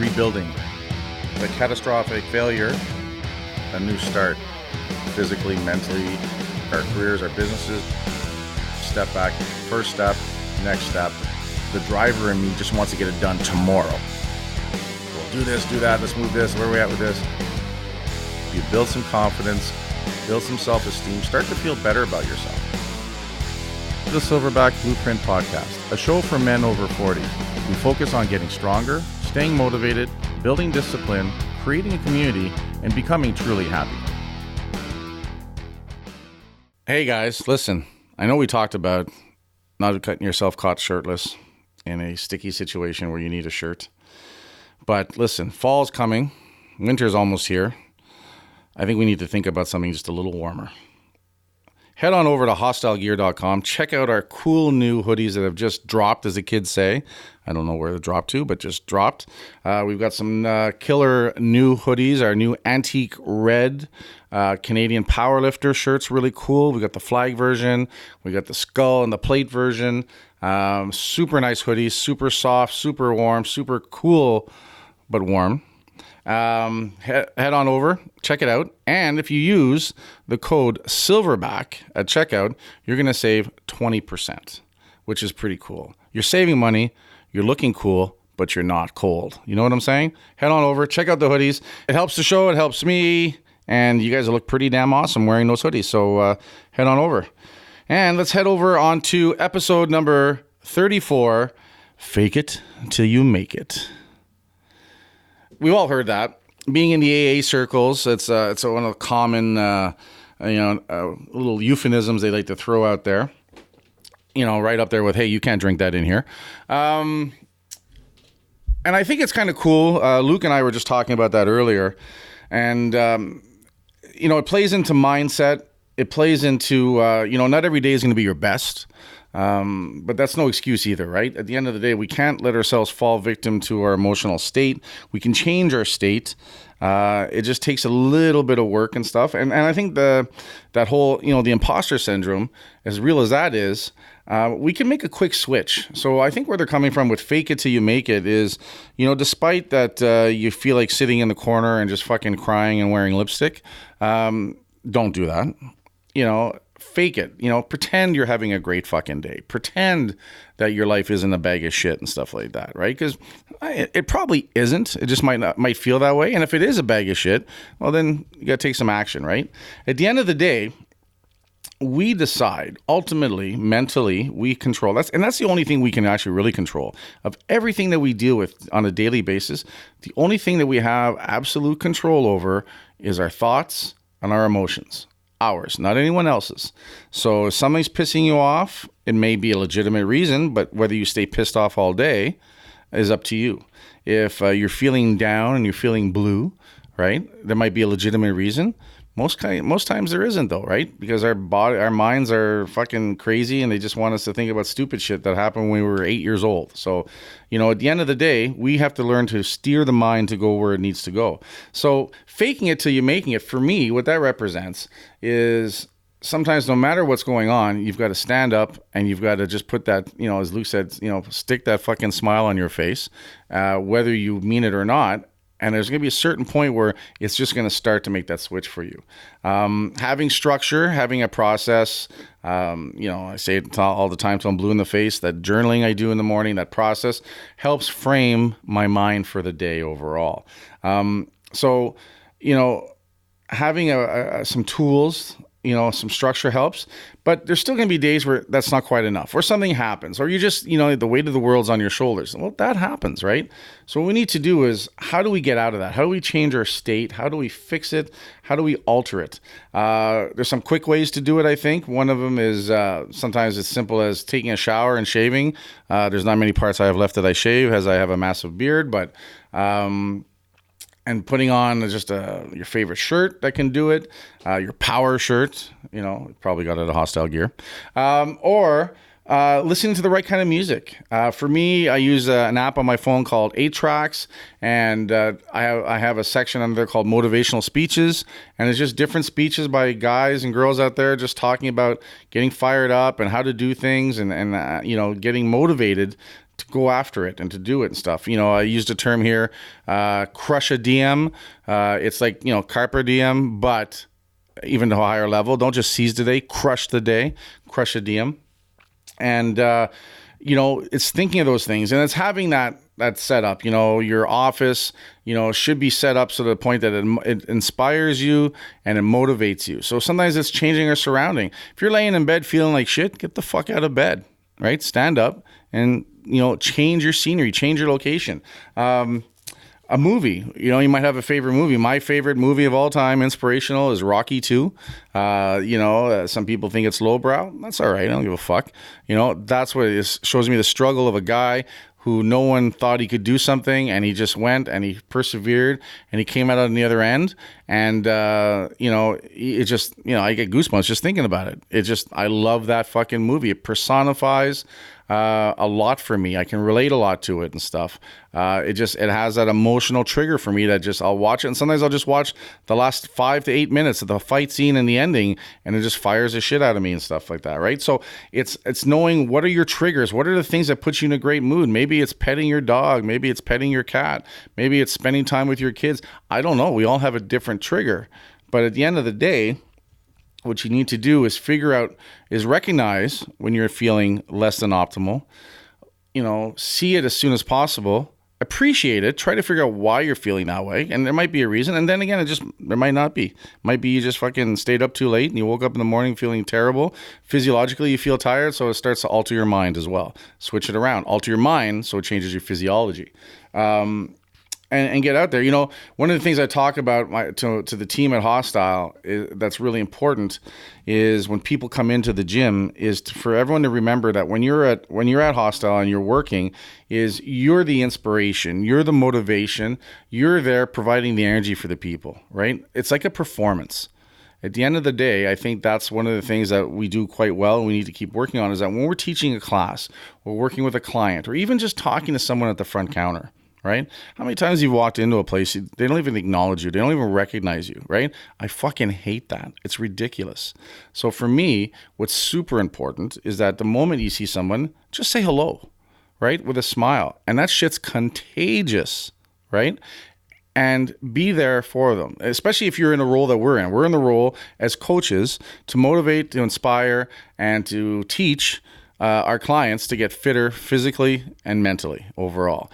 rebuilding. The catastrophic failure, a new start. Physically, mentally, our careers, our businesses. Step back, first step, next step. The driver in me just wants to get it done tomorrow. We'll do this, do that, let's move this, where are we at with this? You build some confidence, build some self-esteem, start to feel better about yourself. The Silverback Blueprint Podcast, a show for men over 40. We focus on getting stronger, staying motivated, building discipline, creating a community, and becoming truly happy. Hey guys, listen, I know we talked about not getting yourself caught shirtless in a sticky situation where you need a shirt. But listen, fall's coming, winter's almost here. I think we need to think about something just a little warmer. Head on over to hostilegear.com. Check out our cool new hoodies that have just dropped, as the kids say. I don't know where they dropped to, but just dropped. We've got some killer new hoodies. Our new antique red Canadian powerlifter shirt's really cool. We got the flag version. We got the skull and the plate version. Super nice hoodies. Super soft, super warm, super cool, but warm. Head on over, check it out, and if you use the code Silverback at checkout, you're going to save 20%, which is pretty cool. You're saving money, you're looking cool, but you're not cold. You know what I'm saying? Head on over, check out the hoodies. It helps the show, it helps me, and you guys look pretty damn awesome wearing those hoodies, so head on over. And let's head over on to episode number 34, Fake It Till You Make It. We've all heard that. Being in the AA circles, it's one of the common, little euphemisms they like to throw out there. You know, right up there with, hey, you can't drink that in here. And I think it's kind of cool. Luke and I were just talking about that earlier. And, it plays into mindset. It plays into, not every day is going to be your best. But that's no excuse either, right? At the end of the day, we can't let ourselves fall victim to our emotional state. We can change our state. It just takes a little bit of work and stuff. And I think that whole, the imposter syndrome, as real as that is, we can make a quick switch. So I think where they're coming from with fake it till you make it is, despite that you feel like sitting in the corner and just fucking crying and wearing lipstick, don't do that. Fake it, pretend you're having a great fucking day. Pretend that your life isn't a bag of shit and stuff like that, right? Because it probably isn't. It just might feel that way. And if it is a bag of shit, well, then you got to take some action, right? At the end of the day, we decide, ultimately, mentally, we control. That's the only thing we can actually really control. Of everything that we deal with on a daily basis, the only thing that we have absolute control over is our thoughts and our emotions. Ours, not anyone else's. So if something's pissing you off, it may be a legitimate reason, but whether you stay pissed off all day is up to you. If you're feeling down and you're feeling blue, right, there might be a legitimate reason. Most times there isn't though, right? Because our minds are fucking crazy and they just want us to think about stupid shit that happened when we were 8 years old. So, at the end of the day, we have to learn to steer the mind to go where it needs to go. So faking it till you're making it, for me, what that represents is sometimes no matter what's going on, you've got to stand up and you've got to just put that, as Luke said, stick that fucking smile on your face, whether you mean it or not. And there's going to be a certain point where it's just going to start to make that switch for you. Having structure, having a process, I say it all the time till I'm blue in the face, that journaling I do in the morning, that process helps frame my mind for the day overall. So, having some tools, some structure helps, but there's still going to be days where that's not quite enough, or something happens, or you just, the weight of the world's on your shoulders. Well, that happens, right? So what we need to do is, how do we get out of that? How do we change our state? How do we fix it? How do we alter it? There's some quick ways to do it, I think. One of them is sometimes as simple as taking a shower and shaving. There's not many parts I have left that I shave, as I have a massive beard, but and putting on just your favorite shirt that can do it, your power shirt, probably got it at Hostile Gear, or listening to the right kind of music. For me, I use an app on my phone called 8 Tracks, and I have a section under there called Motivational Speeches, and it's just different speeches by guys and girls out there just talking about getting fired up and how to do things and getting motivated to go after it and to do it and stuff. I used a term here, crush a DM. It's like, carpe diem, but even to a higher level. Don't just seize the day, crush the day, crush a diem. And, it's thinking of those things, and it's having that setup. Your office, should be set up so to the point that it inspires you and it motivates you. So sometimes it's changing our surrounding. If you're laying in bed feeling like shit, get the fuck out of bed, right? Stand up and, change your scenery, change your location. A movie, you might have a favorite movie. My favorite movie of all time, inspirational, is Rocky 2. Some people think it's lowbrow. That's all right. I don't give a fuck. That's what it is. Shows me the struggle of a guy who no one thought he could do something, and he just went and he persevered and he came out on the other end. And, it just, I get goosebumps just thinking about it. I love that fucking movie. It personifies a lot for me. I can relate a lot to it and stuff. It has that emotional trigger for me that I'll watch it. And sometimes I'll just watch the last 5 to 8 minutes of the fight scene and the ending, and it just fires the shit out of me and stuff like that. Right. So it's knowing what are your triggers? What are the things that put you in a great mood? Maybe it's petting your dog. Maybe it's petting your cat. Maybe it's spending time with your kids. I don't know. We all have a different trigger, but at the end of the day, what you need to do is recognize when you're feeling less than optimal, see it as soon as possible, appreciate it, try to figure out why you're feeling that way. And there might be a reason. And then again, there might not be. It might be you just fucking stayed up too late and you woke up in the morning feeling terrible. Physiologically, you feel tired. So it starts to alter your mind as well. Switch it around, alter your mind. So it changes your physiology. And get out there. One of the things I talk about to the team at Hostile that's really important is when people come into the gym is for everyone to remember that when you're at Hostile and you're working, is you're the inspiration, you're the motivation, you're there providing the energy for the people, right? It's like a performance. At the end of the day, I think that's one of the things that we do quite well and we need to keep working on is that when we're teaching a class or working with a client or even just talking to someone at the front counter, right? How many times you've walked into a place, they don't even acknowledge you. They don't even recognize you, right? I fucking hate that. It's ridiculous. So for me, what's super important is that the moment you see someone, just say hello, right? With a smile. And that shit's contagious, right? And be there for them, especially if you're in a role that we're in. We're in the role as coaches to motivate, to inspire, and to teach our clients to get fitter physically and mentally overall.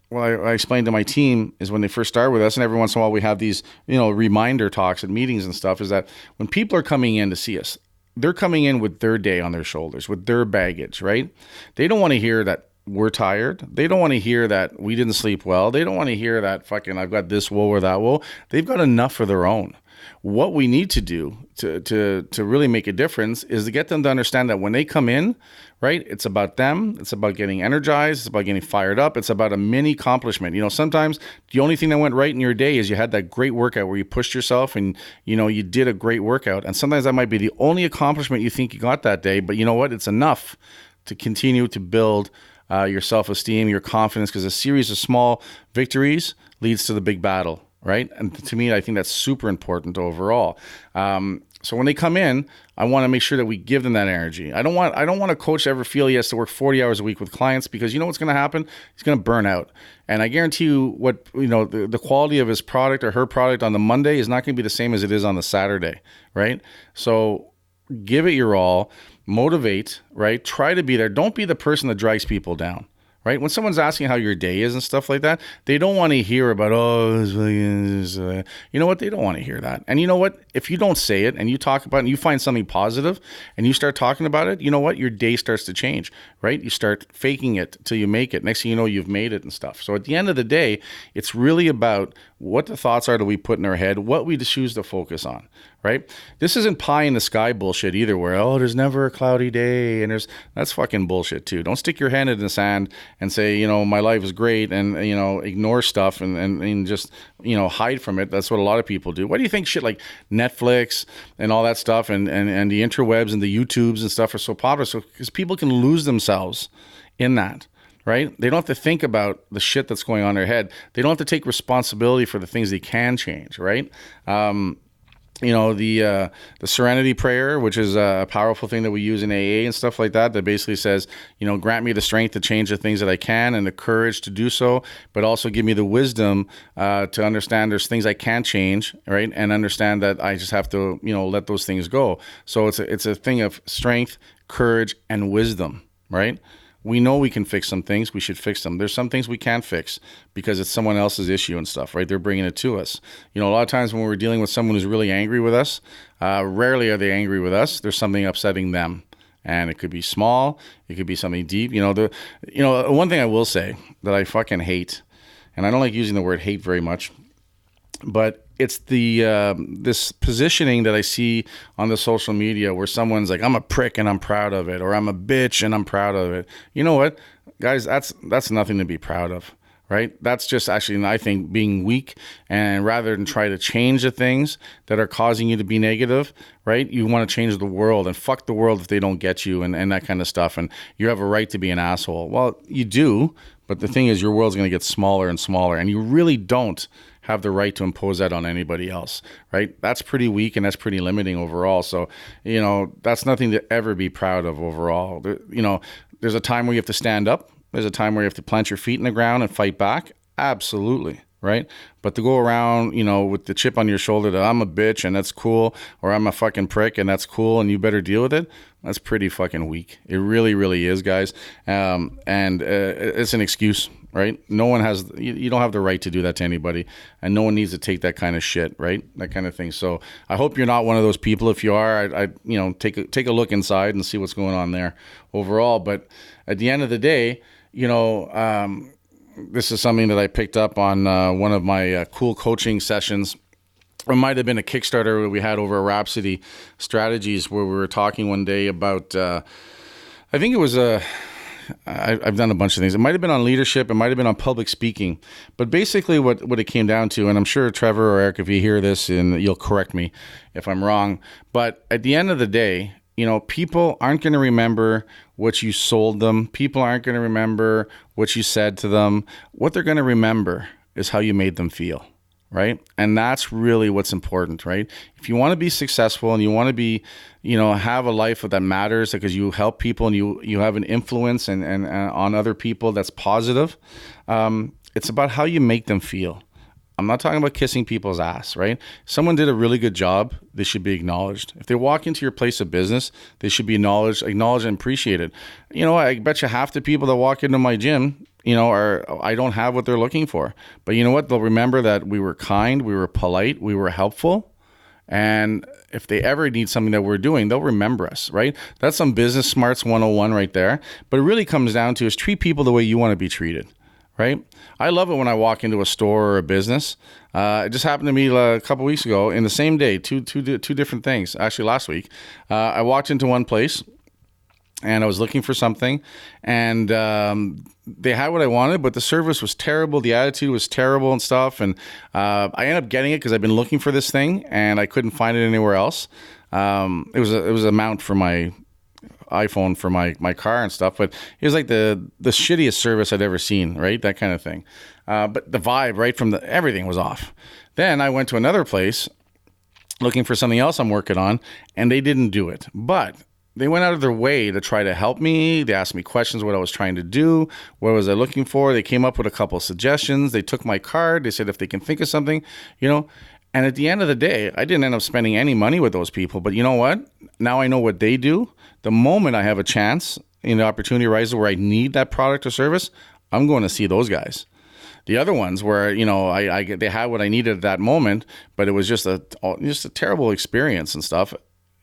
What I explained to my team is when they first start with us, and every once in a while we have these, reminder talks at meetings and stuff, is that when people are coming in to see us, they're coming in with their day on their shoulders, with their baggage, right? They don't want to hear that we're tired. They don't want to hear that we didn't sleep well. They don't want to hear that fucking I've got this woe or that woe. They've got enough of their own. What we need to do to really make a difference is to get them to understand that when they come in, right, it's about them. It's about getting energized. It's about getting fired up. It's about a mini accomplishment. Sometimes the only thing that went right in your day is you had that great workout where you pushed yourself and, you did a great workout. And sometimes that might be the only accomplishment you think you got that day. But you know what? It's enough to continue to build your self-esteem, your confidence, because a series of small victories leads to the big battle. Right. And to me, I think that's super important overall. So when they come in, I want to make sure that we give them that energy. I don't want a coach to ever feel he has to work 40 hours a week with clients, because you know what's going to happen? He's going to burn out. And I guarantee you the quality of his product or her product on the Monday is not going to be the same as it is on the Saturday. Right. So give it your all, motivate, right? Try to be there. Don't be the person that drags people down. Right? When someone's asking how your day is and stuff like that, they don't want to hear about, you know what? They don't want to hear that. And you know what? If you don't say it and you talk about it and you find something positive and you start talking about it, you know what? Your day starts to change, right? You start faking it till you make it. Next thing you know, you've made it and stuff. So at the end of the day, it's really about what the thoughts are that we put in our head, what we choose to focus on, right? This isn't pie in the sky bullshit either, where, there's never a cloudy day, and that's fucking bullshit too. Don't stick your hand in the sand and say, my life is great, and, ignore stuff and just, hide from it. That's what a lot of people do. Why do you think shit like Netflix and all that stuff and the interwebs and the YouTubes and stuff are so popular? So because people can lose themselves in that. Right? They don't have to think about the shit that's going on in their head. They don't have to take responsibility for the things they can change, right? the Serenity Prayer, which is a powerful thing that we use in AA and stuff like that basically says, grant me the strength to change the things that I can and the courage to do so, but also give me the wisdom to understand there's things I can't change, right? And understand that I just have to, let those things go. So it's a thing of strength, courage, and wisdom, right? We know we can fix some things. We should fix them. There's some things we can't fix because it's someone else's issue and stuff, right? They're bringing it to us. A lot of times when we're dealing with someone who's really angry with us, rarely are they angry with us. There's something upsetting them. And it could be small. It could be something deep. One thing I will say that I fucking hate, and I don't like using the word hate very much, but it's the this positioning that I see on the social media where someone's like, I'm a prick and I'm proud of it, or I'm a bitch and I'm proud of it. You know what, guys, that's nothing to be proud of, right? That's just actually, I think, being weak. And rather than try to change the things that are causing you to be negative, right? You want to change the world, and fuck the world if they don't get you and that kind of stuff. And you have a right to be an asshole. Well, you do, but the thing is, your world's going to get smaller and smaller, and you really don't have the right to impose that on anybody else, right? That's pretty weak and that's pretty limiting overall. So, that's nothing to ever be proud of overall. There's a time where you have to stand up. There's a time where you have to plant your feet in the ground and fight back. Absolutely, right? But to go around, with the chip on your shoulder that I'm a bitch and that's cool, or I'm a fucking prick and that's cool and you better deal with it, that's pretty fucking weak. It really, really is, guys. And it's an excuse, right? No one has, you don't have the right to do that to anybody, and no one needs to take that kind of shit, right? That kind of thing. So I hope you're not one of those people. If you are, I take a look inside and see what's going on there overall. But at the end of the day, this is something that I picked up on one of my cool coaching sessions. It might have been a Kickstarter we had over at Rhapsody Strategies, where we were talking one day about, I think it was I've done a bunch of things. It might have been on leadership. It might have been on public speaking. But basically what it came down to, and I'm sure Trevor or Eric, if you hear this, and you'll correct me if I'm wrong, but at the end of the day, people aren't going to remember what you sold them. People aren't going to remember what you said to them. What they're going to remember is how you made them feel, right? And that's really what's important, right? If you want to be successful and you want to be, have a life that matters because you help people and you have an influence and on other people that's positive, it's about how you make them feel. I'm not talking about kissing people's ass, right? Someone did a really good job, they should be acknowledged. If they walk into your place of business, they should be acknowledged and appreciated. I bet you half the people that walk into my gym, I don't have what they're looking for. But you know what? They'll remember that we were kind, we were polite, we were helpful. And if they ever need something that we're doing, they'll remember us, right? That's some business smarts 101 right there. But it really comes down to is treat people the way you want to be treated. Right? I love it when I walk into a store or a business. It just happened to me a couple weeks ago in the same day, two different things. Actually, last week, I walked into one place and I was looking for something, and they had what I wanted, but the service was terrible. The attitude was terrible and stuff. And I ended up getting it because I've been looking for this thing and I couldn't find it anywhere else. It was a mount for my iPhone for my car and stuff, but it was like the shittiest service I'd ever seen, right? That kind of thing. But the vibe, right, from everything was off. Then I went to another place looking for something else I'm working on, and they didn't do it. But they went out of their way to try to help me. They asked me questions, what I was trying to do, what was I looking for. They came up with a couple of suggestions. They took my card. They said if they can think of something, And at the end of the day, I didn't end up spending any money with those people. But you know what? Now I know what they do. The moment I have a chance, the opportunity arises where I need that product or service, I'm going to see those guys. The other ones where, they had what I needed at that moment, but it was just a terrible experience and stuff.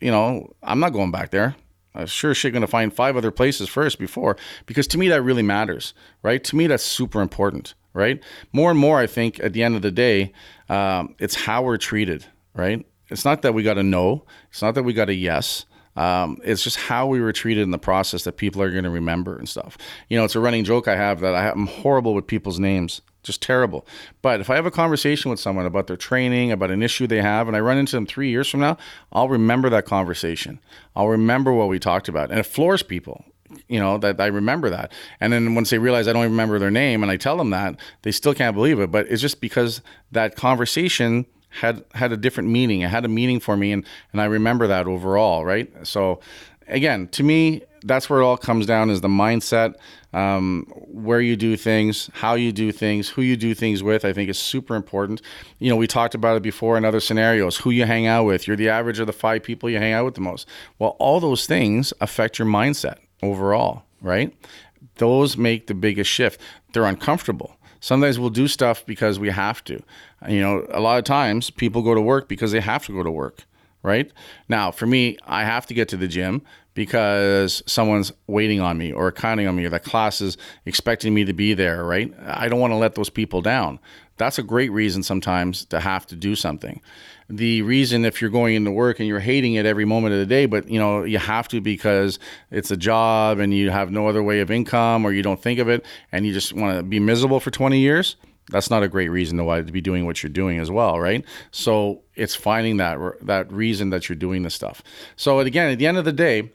I'm not going back there. I'm sure shit going to find 5 other places first before, because to me that really matters, right? To me that's super important, right? More and more, I think at the end of the day, it's how we're treated, right? It's not that we got a no. It's not that we got a yes. It's just how we were treated in the process that people are going to remember and stuff. It's a running joke I have that I'm horrible with people's names, just terrible. But if I have a conversation with someone about their training, about an issue they have, and I run into them 3 years from now, I'll remember that conversation. I'll remember what we talked about. And it floors people, that I remember that. And then once they realize I don't even remember their name and I tell them that, they still can't believe it. But it's just because that conversation had a different meaning. It had a meaning for me, and I remember that overall, right? So again, to me, that's where it all comes down, is the mindset, where you do things, how you do things, who you do things with. I think is super important. You know, we talked about it before in other scenarios, who you hang out with. You're the average of the 5 people you hang out with the most. Well, all those things affect your mindset overall, right? Those make the biggest shift. They're uncomfortable. Sometimes we'll do stuff because we have to. You know, a lot of times people go to work because they have to go to work, right? Now, for me, I have to get to the gym because someone's waiting on me or counting on me, or the class is expecting me to be there, right? I don't want to let those people down. That's a great reason sometimes to have to do something. The reason, if you're going into work and you're hating it every moment of the day, but you know, you have to because it's a job and you have no other way of income, or you don't think of it and you just want to be miserable for 20 years, that's not a great reason to be doing what you're doing as well, right? So it's finding that reason that you're doing this stuff. So again, at the end of the day,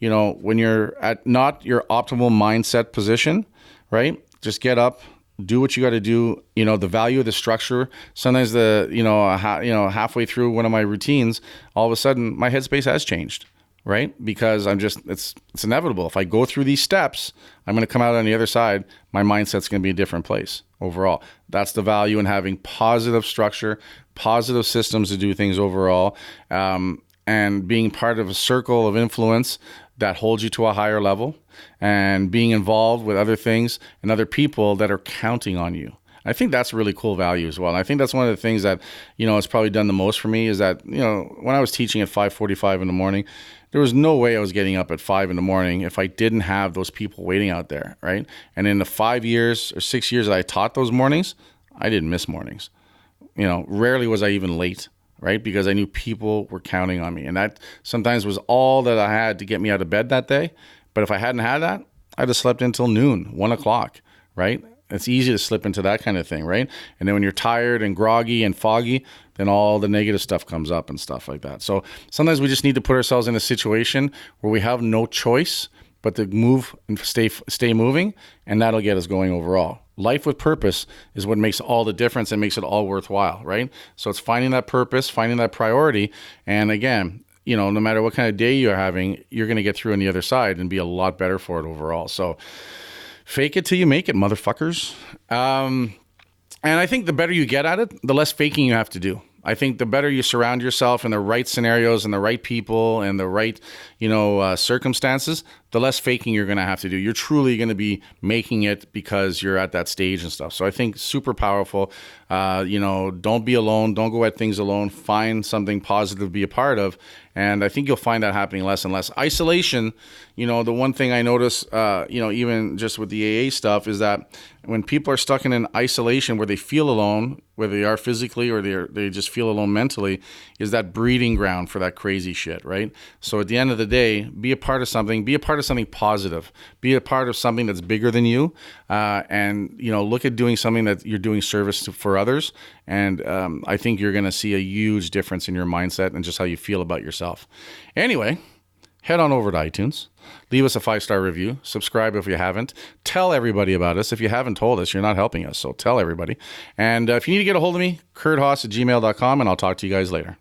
you know, when you're at not your optimal mindset position, right? Just get up, do what you got to do. You know, the value of the structure. Sometimes halfway through one of my routines, all of a sudden my headspace has changed, right? Because it's inevitable. If I go through these steps, I'm going to come out on the other side. My mindset's going to be a different place overall. That's the value in having positive structure, positive systems to do things overall, and being part of a circle of influence that holds you to a higher level, and being involved with other things and other people that are counting on you. I think that's a really cool value as well. And I think that's one of the things that, you know, has probably done the most for me, is that, you know, when I was teaching at 5:45 in the morning, there was no way I was getting up at 5 in the morning if I didn't have those people waiting out there, right? And in the 5 years or 6 years that I taught those mornings, I didn't miss mornings. You know, rarely was I even late, right? Because I knew people were counting on me. And that sometimes was all that I had to get me out of bed that day. But if I hadn't had that, I'd have slept until noon, 1 o'clock, right? It's easy to slip into that kind of thing, right? And then when you're tired and groggy and foggy, then all the negative stuff comes up and stuff like that. So sometimes we just need to put ourselves in a situation where we have no choice but to move and stay moving, and that'll get us going overall. Life with purpose is what makes all the difference and makes it all worthwhile, right? So it's finding that purpose, finding that priority, and again, you know, no matter what kind of day you're having, you're going to get through on the other side and be a lot better for it overall. So fake it till you make it, motherfuckers. And I think the better you get at it, the less faking you have to do. I think the better you surround yourself in the right scenarios and the right people and the right, circumstances, the less faking you're going to have to do. You're truly going to be making it because you're at that stage and stuff. So I think super powerful. Don't be alone. Don't go at things alone. Find something positive to be a part of. And I think you'll find that happening less and less. Isolation, the one thing I notice, even just with the AA stuff, is that when people are stuck in an isolation where they feel alone, whether they are physically or they just feel alone mentally, is that breeding ground for that crazy shit, right? So at the end of the day, be a part of something. Be a part of something positive. Be a part of something that's bigger than you, and look at doing something that you're doing service for others. And I think you're going to see a huge difference in your mindset and just how you feel about yourself. Anyway, head on over to iTunes. Leave us a 5-star review. Subscribe if you haven't. Tell everybody about us. If you haven't told us, you're not helping us. So tell everybody. And if you need to get a hold of me, kurthaas@gmail.com, and I'll talk to you guys later.